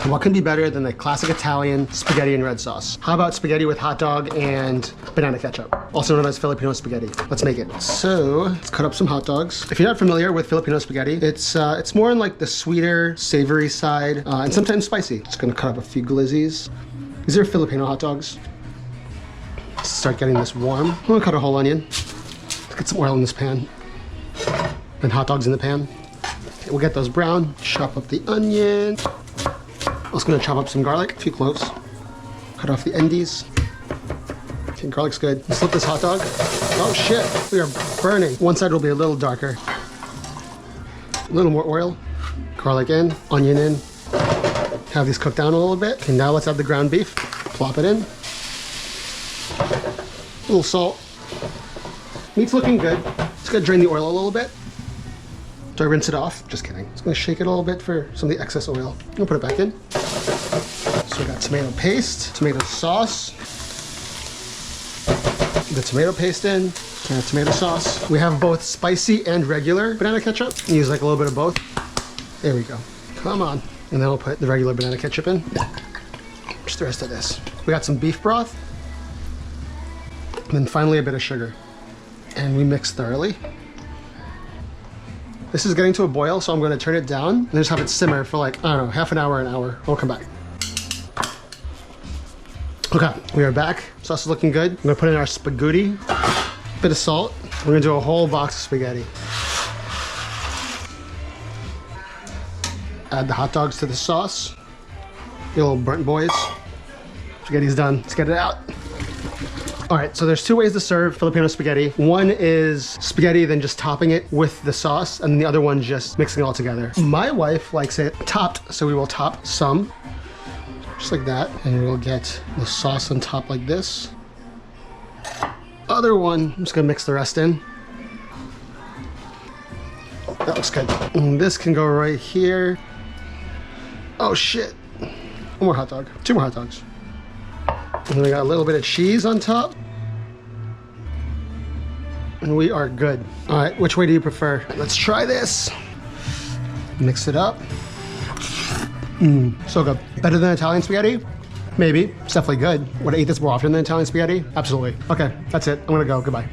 What can be better than the classic Italian spaghetti and red sauce? How about spaghetti with hot dog and banana ketchup, also known as Filipino spaghetti? Let's make it. So let's cut up some hot dogs. If you're not familiar with Filipino spaghetti, it's more on like the sweeter, savory side, and sometimes spicy. Just gonna cut up a few glizzies. These are Filipino hot dogs. Let's start getting this warm. I'm gonna cut a whole onion. Let's get some oil in this pan. And hot dogs in the pan. Okay, we'll get those brown. Chop up the onion. Also gonna chop up some garlic, a few cloves. Cut off the endies. Okay, garlic's good. Let's flip this hot dog. Oh shit, we are burning. One side will be a little darker. A little more oil. Garlic in, onion in. Have these cook down a little bit. Okay, now let's add the ground beef. Plop it in. A little salt. Meat's looking good. Just gonna drain the oil a little bit. Do I rinse it off? Just kidding. Just gonna shake it a little bit for some of the excess oil. I'll put it back in. So we got tomato paste, tomato sauce. The tomato paste in, and tomato sauce. We have both spicy and regular banana ketchup. Use like a little bit of both. There we go. Come on. And then we'll put the regular banana ketchup in. Just the rest of this. We got some beef broth. And then finally a bit of sugar. And we mix thoroughly. This is getting to a boil, so I'm going to turn it down and just have it simmer for like, I don't know, half an hour, an hour. We'll come back. Okay, we are back. Sauce is looking good. I'm going to put in our spaghetti, bit of salt. We're going to do a whole box of spaghetti. Add the hot dogs to the sauce. You little burnt boys. Spaghetti's done. Let's get it out. All right, so there's two ways to serve Filipino spaghetti. One is spaghetti, then just topping it with the sauce, and the other one just mixing it all together. My wife likes it topped, so we will top some, just like that, and we'll get the sauce on top like this. Other one, I'm just gonna mix the rest in. That looks good. And this can go right here. Oh shit. One more hot dog, two more hot dogs. And then we got a little bit of cheese on top. And we are good. All right, which way do you prefer? Let's try this. Mix it up. So good. Better than Italian spaghetti? Maybe. It's definitely good. Would I eat this more often than Italian spaghetti? Absolutely. Okay, that's it. I'm gonna go. Goodbye.